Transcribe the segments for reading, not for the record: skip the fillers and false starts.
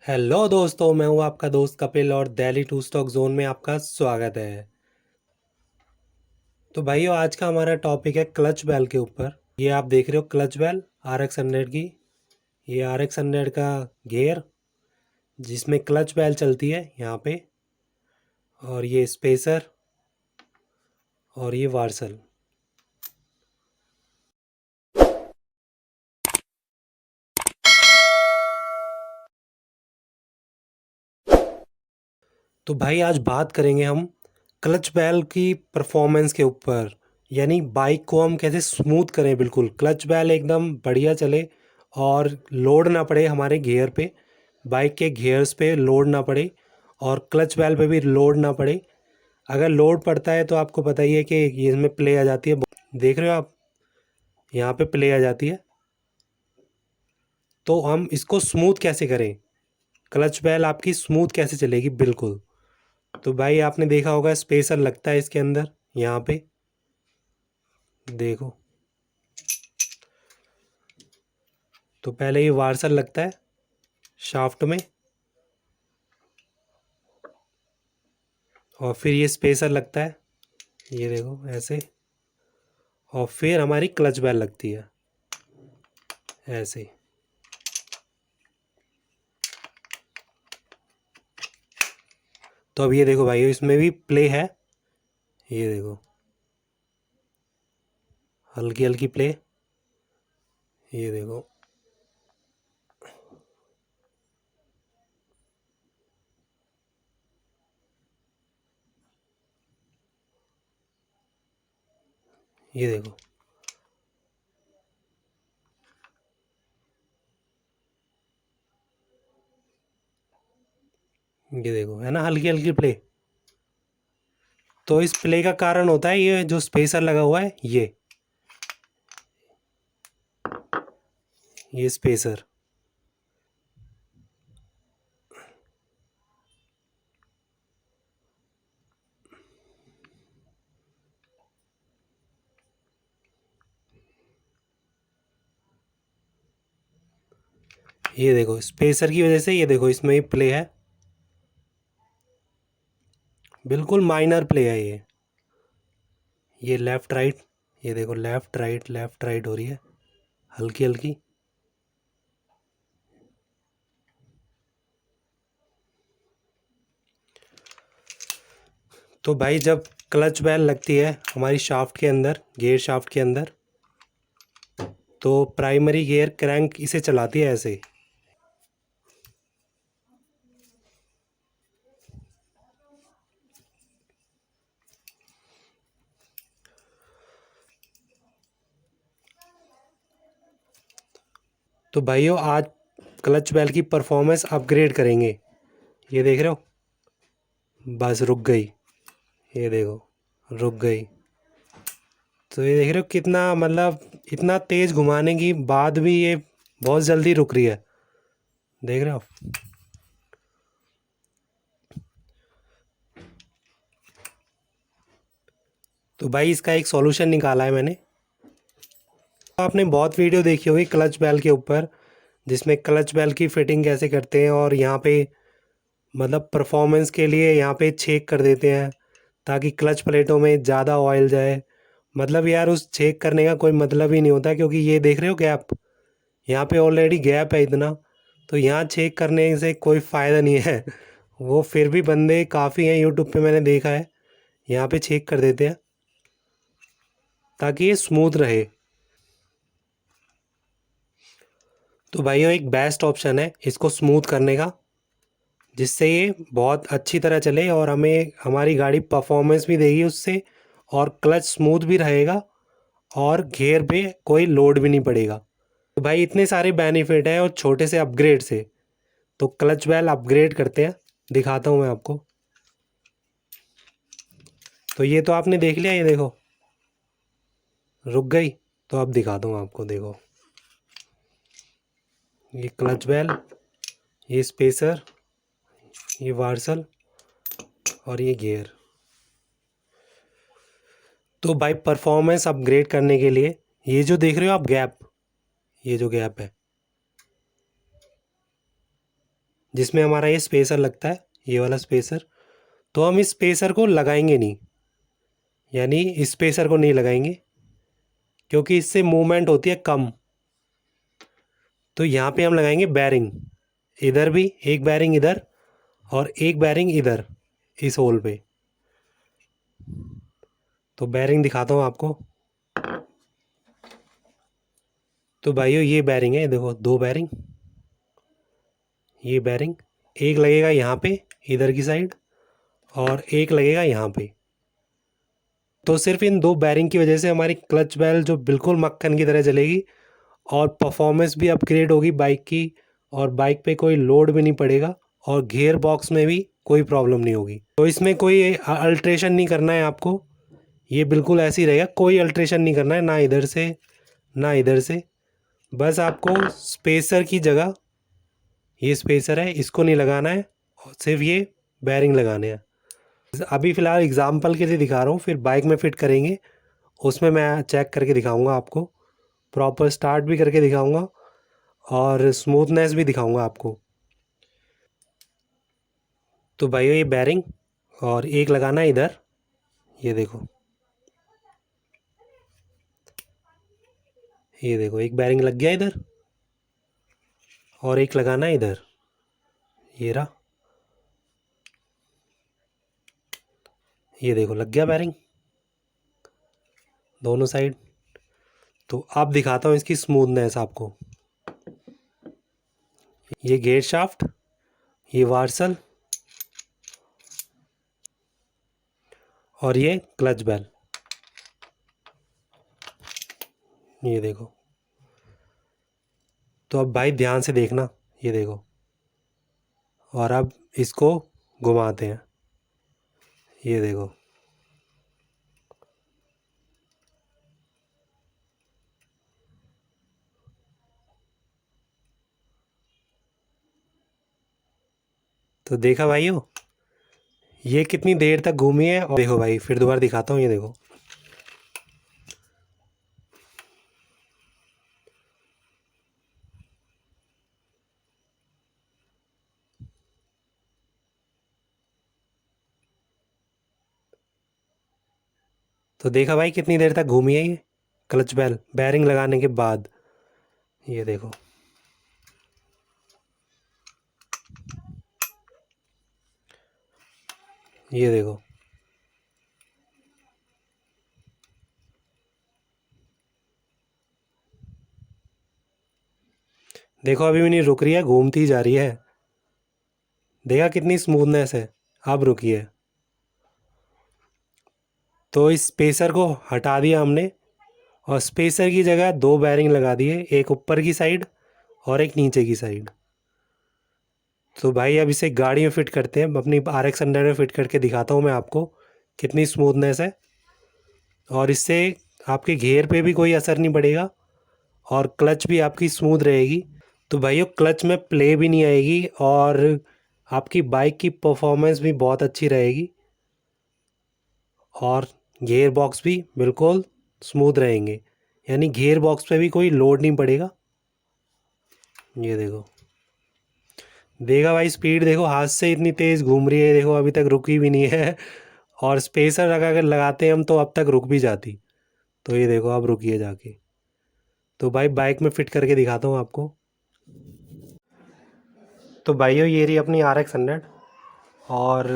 Hello दोस्तों, मैं हूं आपका दोस्त कपिल और दिल्ली टू स्टॉक जोन में आपका स्वागत है। तो भाइयों, आज का हमारा टॉपिक है क्लच बेल के ऊपर। ये आप देख रहे हो क्लच बेल RX 100 की। ये RX 100 का गियर जिसमें क्लच बेल चलती है यहाँ पे, और ये स्पेसर और ये वार्सल। तो भाई आज बात करेंगे हम क्लच बेल की परफॉर्मेंस के ऊपर, यानी बाइक को हम कैसे स्मूथ करें। बिल्कुल क्लच बेल एकदम बढ़िया चले और लोड ना पड़े हमारे गियर पे, बाइक के गियर्स पे लोड ना पड़े और क्लच बेल पे भी लोड ना पड़े। अगर लोड पड़ता है तो आपको पता ही है कि ये इसमें प्ले आ जाती है। देख रहे हो आप, यहाँ पे प्ले आ जाती है। तो हम इसको स्मूथ कैसे करें, क्लच बेल आपकी स्मूथ कैसे चलेगी। बिल्कुल, तो भाई आपने देखा होगा स्पेसर लगता है इसके अंदर, यहाँ पे देखो। तो पहले ये वार्सल लगता है शाफ्ट में, और फिर ये स्पेसर लगता है, ये देखो ऐसे। और फिर हमारी क्लच बेल लगती है ऐसे। तो अब ये देखो भाई, इसमें भी प्ले है, ये देखो हल्की हल्की प्ले, ये देखो। ये देखो, ये देखो, है ना हल्की हल्की प्ले। तो इस प्ले का कारण होता है ये जो स्पेसर लगा हुआ है, ये स्पेसर। ये देखो स्पेसर की वजह से, ये देखो इसमें ही प्ले है, बिल्कुल माइनर प्ले है ये लेफ़्ट राइट। ये देखो लेफ़्ट राइट हो रही है हल्की हल्की। तो भाई जब क्लच बेल लगती है हमारी शाफ्ट के अंदर, गियर शाफ्ट के अंदर, तो प्राइमरी गियर क्रैंक इसे चलाती है ऐसे। तो भाइयों आज क्लच बेल की परफॉर्मेंस अपग्रेड करेंगे। ये देख रहे हो, बस रुक गई, ये देखो रुक गई। तो ये देख रहे हो कितना, मतलब इतना तेज़ घुमाने की बाद भी ये बहुत जल्दी रुक रही है, देख रहे हो। तो भाई इसका एक सॉल्यूशन निकाला है मैंने। आपने बहुत वीडियो देखी होगी क्लच बेल के ऊपर, जिसमें क्लच बेल की फिटिंग कैसे करते हैं, और यहाँ पे मतलब परफॉर्मेंस के लिए यहाँ पे छेक कर देते हैं ताकि क्लच प्लेटों में ज़्यादा ऑयल जाए। मतलब यार उस छेक करने का कोई मतलब ही नहीं होता, क्योंकि ये देख रहे हो गैप, यहाँ पे ऑलरेडी गैप है इतना। तो यहाँ छेक करने से कोई फ़ायदा नहीं है। वो फिर भी बंदे काफ़ी हैं यूट्यूब पे, मैंने देखा है, यहाँ पे छेक कर देते हैं ताकि ये स्मूथ रहे। तो भाइयों एक बेस्ट ऑप्शन है इसको स्मूथ करने का, जिससे ये बहुत अच्छी तरह चले और हमें हमारी गाड़ी परफॉर्मेंस भी देगी उससे, और क्लच स्मूथ भी रहेगा, और गियर पे कोई लोड भी नहीं पड़ेगा। तो भाई इतने सारे बेनिफिट हैं, और छोटे से अपग्रेड से। तो क्लच बेल अपग्रेड करते हैं, दिखाता हूँ मैं आपको। तो ये तो आपने देख लिया, ये देखो रुक गई। तो अब दिखाता हूँ आपको, देखो ये क्लच बेल, ये स्पेसर, ये वार्सल और ये गियर। तो भाई परफॉर्मेंस अपग्रेड करने के लिए ये जो देख रहे हो आप गैप, ये जो गैप है जिसमें हमारा ये स्पेसर लगता है, ये वाला स्पेसर। तो हम इस स्पेसर को लगाएंगे नहीं, यानी इस स्पेसर को नहीं लगाएंगे क्योंकि इससे मूवमेंट होती है कम। तो यहाँ पे हम लगाएंगे बैरिंग, इधर भी एक बैरिंग इधर और एक बैरिंग इधर इस होल पे। तो बैरिंग दिखाता हूँ आपको। तो भाइयों ये बैरिंग है, देखो 2 बैरिंग, ये बैरिंग एक लगेगा यहाँ पे इधर की साइड और एक लगेगा यहाँ पे। तो सिर्फ इन 2 बैरिंग की वजह से हमारी क्लच बेल जो बिल्कुल मक्खन की तरह चलेगी और परफॉर्मेंस भी अपग्रेड होगी बाइक की, और बाइक पे कोई लोड भी नहीं पड़ेगा और गियर बॉक्स में भी कोई प्रॉब्लम नहीं होगी। तो इसमें कोई अल्ट्रेशन नहीं करना है आपको, ये बिल्कुल ऐसे ही रहेगा, कोई अल्ट्रेशन नहीं करना है, ना इधर से ना इधर से। बस आपको स्पेसर की जगह, ये स्पेसर है इसको नहीं लगाना है, सिर्फ ये बैरिंग लगाने हैं। अभी फ़िलहाल एग्जांपल के लिए दिखा रहा हूँ, फिर बाइक में फ़िट करेंगे उसमें मैं चेक करके दिखाऊंगा आपको, प्रॉपर स्टार्ट भी करके दिखाऊंगा और स्मूथनेस भी दिखाऊंगा आपको। तो भाइयों ये बैरिंग और एक लगाना है इधर, ये देखो, ये देखो एक बैरिंग लग गया इधर और एक लगाना है इधर, ये रहा, ये देखो लग गया बैरिंग दोनों साइड। तो अब दिखाता हूँ इसकी स्मूथनेस आपको। ये गेट शाफ्ट, ये वार्सल और ये क्लच बेल, ये देखो। तो अब भाई ध्यान से देखना, ये देखो, और अब इसको घुमाते हैं, ये देखो। तो देखा भाइयों ये कितनी देर तक घूमी है, और देखो भाई फिर दोबारा दिखाता हूँ, ये देखो। तो देखा भाई कितनी देर तक घूमी है ये क्लच बेल बैरिंग लगाने के बाद, ये देखो। ये देखो, देखो अभी भी नहीं रुक रही है, घूमती जा रही है। देखा कितनी स्मूथनेस है, अब रुकी है। तो इस स्पेसर को हटा दिया हमने और स्पेसर की जगह 2 बैरिंग लगा दिए, एक ऊपर की साइड और एक नीचे की साइड। तो भाई अब इसे गाड़ी में फ़िट करते हैं, अपनी RX 100 में फ़िट करके दिखाता हूँ मैं आपको कितनी स्मूथनेस है। और इससे आपके गियर पे भी कोई असर नहीं पड़ेगा और क्लच भी आपकी स्मूथ रहेगी। तो भाइयों क्लच में प्ले भी नहीं आएगी और आपकी बाइक की परफॉर्मेंस भी बहुत अच्छी रहेगी और गियर बॉक्स भी बिल्कुल स्मूथ रहेंगे, यानी गियर बॉक्स पे भी कोई लोड नहीं पड़ेगा। ये देखो, देखा भाई स्पीड देखो, हाथ से इतनी तेज़ घूम रही है, देखो अभी तक रुकी भी नहीं है। और स्पेसर लगा कर लगाते हम तो अब तक रुक भी जाती। तो ये देखो अब रुकी है जाके। तो भाई बाइक में फ़िट करके दिखाता हूँ आपको। तो भाइयों ये रही अपनी RX 100 और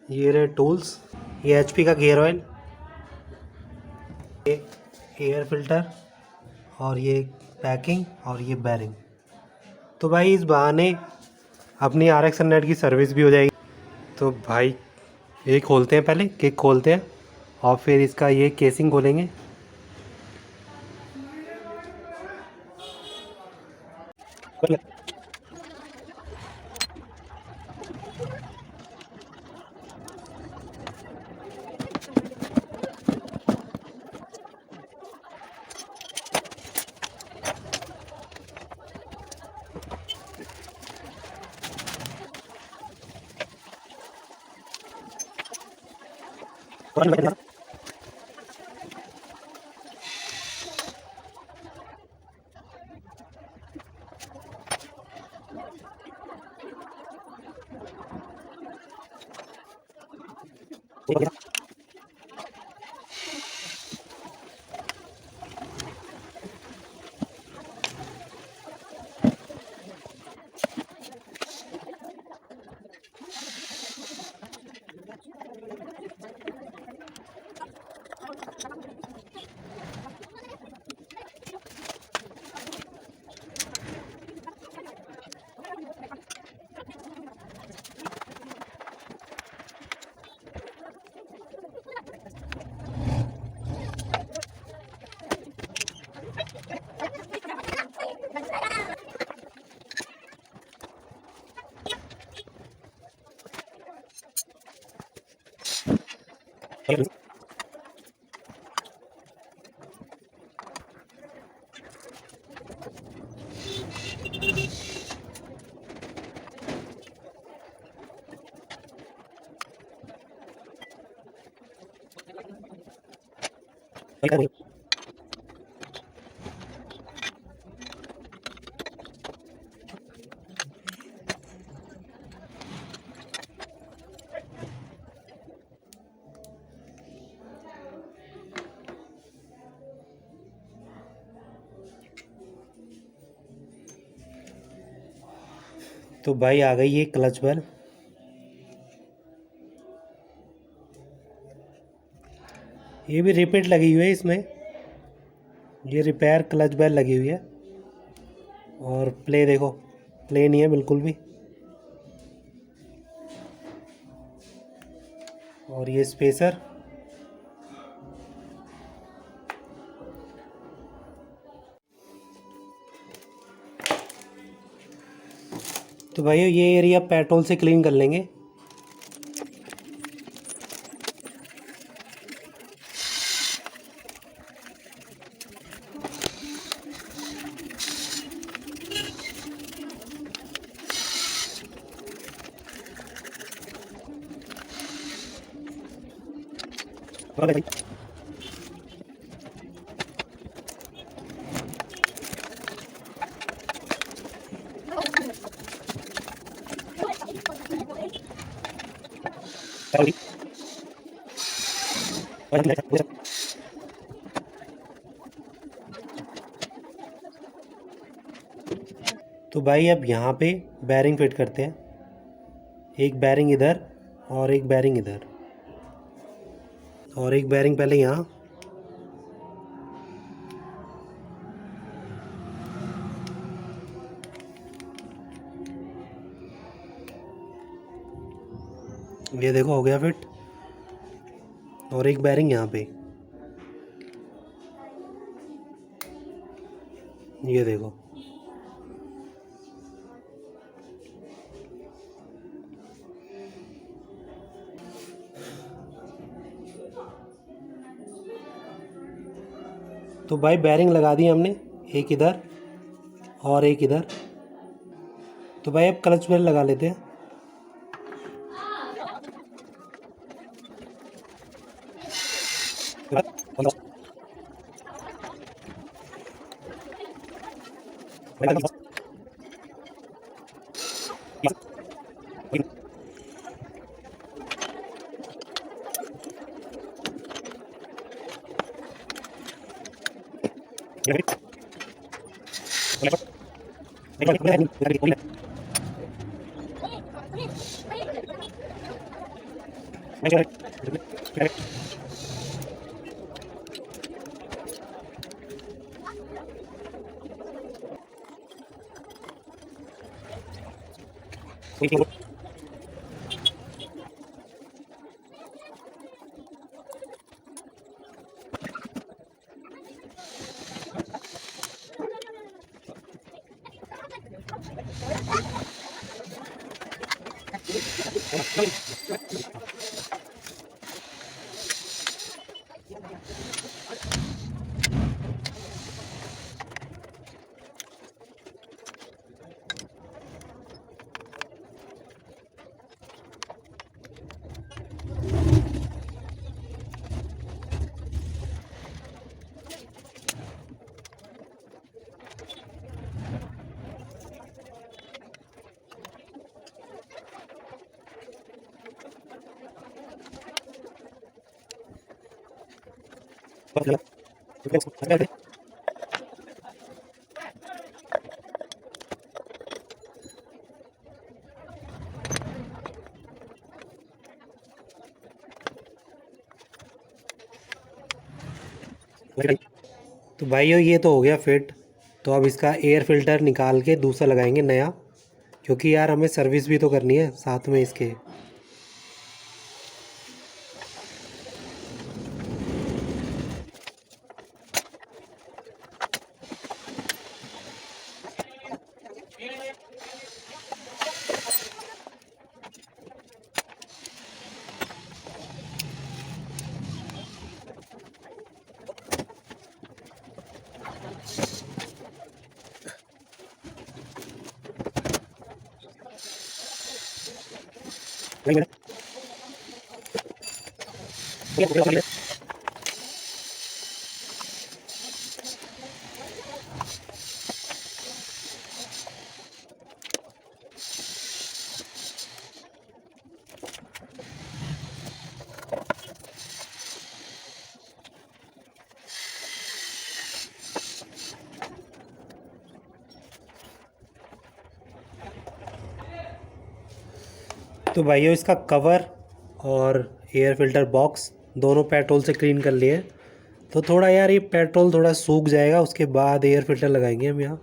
ये रहे टूल्स, ये HP का गियर ऑयल, ये एयर फिल्टर और ये पैकिंग और ये बैरिंग। तो भाई इस बहाने अपनी RX 100 की सर्विस भी हो जाएगी। तो भाई ये खोलते हैं, पहले केक खोलते हैं और फिर इसका ये केसिंग खोलेंगे। तो भाई आ गई ये क्लच बेल। ये भी रिपीट लगी हुई है इसमें, ये रिपेयर क्लच बेल लगी हुई है। और प्ले देखो, प्ले नहीं है बिल्कुल भी। और ये स्पेसर, तो भाई ये एरिया पेट्रोल से क्लीन कर लेंगे। तो भाई अब यहाँ पे बैरिंग फिट करते हैं, एक बैरिंग इधर और एक बैरिंग इधर, और एक बैरिंग पहले यहाँ। ये देखो हो गया फिट, और एक बैरिंग यहाँ पे, ये देखो। तो भाई बैरिंग लगा दी हमने, एक इधर और एक इधर। तो भाई अब क्लच बेल लगा लेते हैं। तो भाइयों ये तो हो गया फिट। तो अब इसका एयर फिल्टर निकाल के दूसरा लगाएंगे नया, क्योंकि यार हमें सर्विस भी तो करनी है साथ में इसके। तो भाइयों इसका कवर और एयर फिल्टर बॉक्स दोनों पेट्रोल से क्लीन कर लिए। तो थोड़ा यार ये पेट्रोल थोड़ा सूख जाएगा, उसके बाद एयर फिल्टर लगाएंगे हम यहाँ।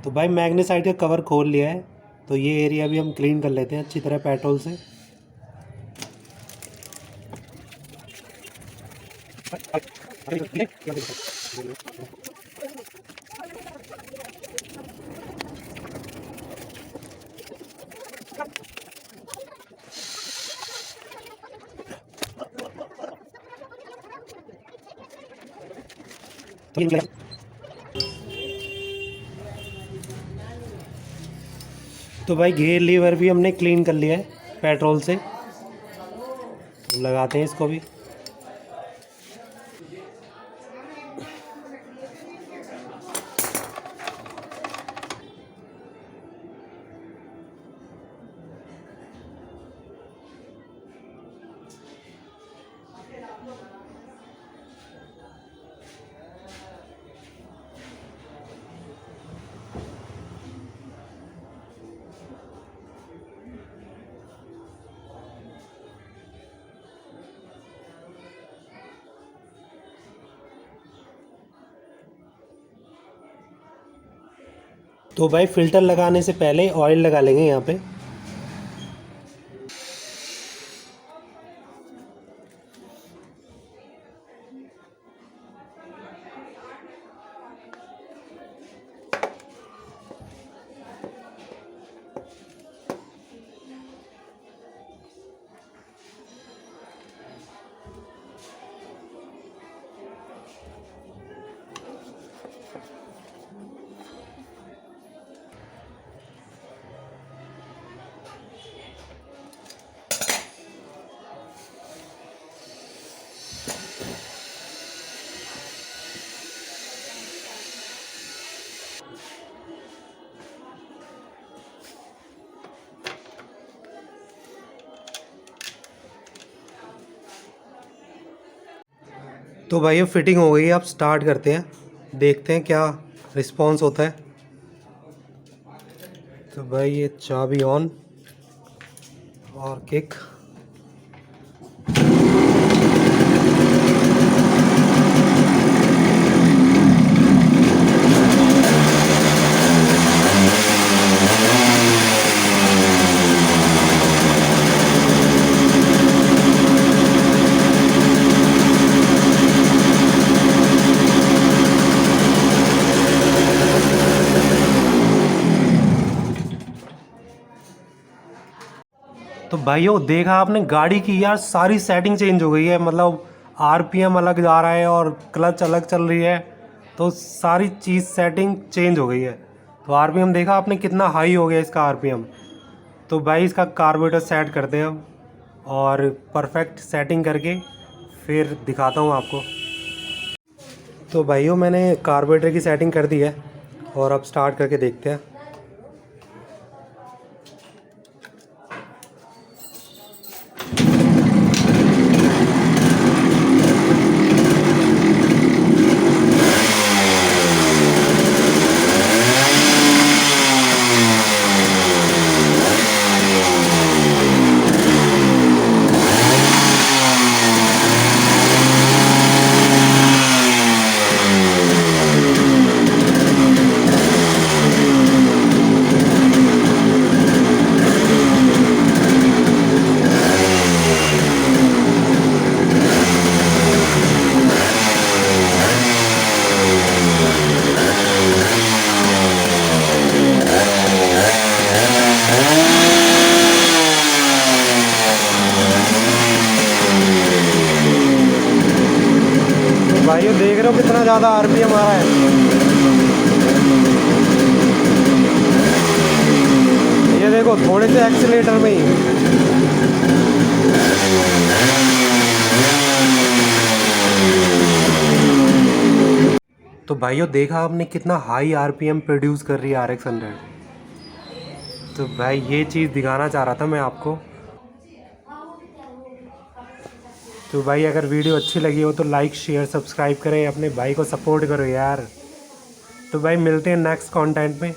तो भाई मैग्नेसाइट का कवर खोल लिया है, तो ये एरिया भी हम क्लीन कर लेते हैं अच्छी तरह पेट्रोल से। तो भाई गियर लीवर भी हमने क्लीन कर लिया है पेट्रोल से, तो लगाते हैं इसको भी। तो भाई फ़िल्टर लगाने से पहले ऑयल लगा लेंगे यहाँ पे। तो भाई ये फिटिंग हो गई है, अब स्टार्ट करते हैं, देखते हैं क्या रिस्पांस होता है। तो भाई ये चाबी ऑन और किक। तो भाइयों देखा आपने गाड़ी की यार सारी सेटिंग चेंज हो गई है, मतलब आरपीएम अलग जा रहा है और क्लच अलग चल रही है, तो सारी चीज़ सेटिंग चेंज हो गई है। तो आरपीएम देखा आपने कितना हाई हो गया इसका आरपीएम। तो भाई इसका कार्बोरेटर सेट करते हैं हम, और परफेक्ट सेटिंग करके फिर दिखाता हूँ आपको। तो भाइयों मैंने कार्बोरेटर की सेटिंग कर दी है, और अब स्टार्ट करके देखते हैं। ज़्यादा आरपीएम आ रहा है। ये देखो थोड़े से एक्सीलेटर में ही। तो भाइयों देखा आपने कितना हाई आरपीएम प्रोड्यूस कर रही है RX 100। तो भाई ये चीज़ दिखाना चाह रहा था मैं आपको। तो भाई अगर वीडियो अच्छी लगी हो तो लाइक शेयर सब्सक्राइब करें, अपने भाई को सपोर्ट करो यार। तो भाई मिलते हैं नेक्स्ट कंटेंट में।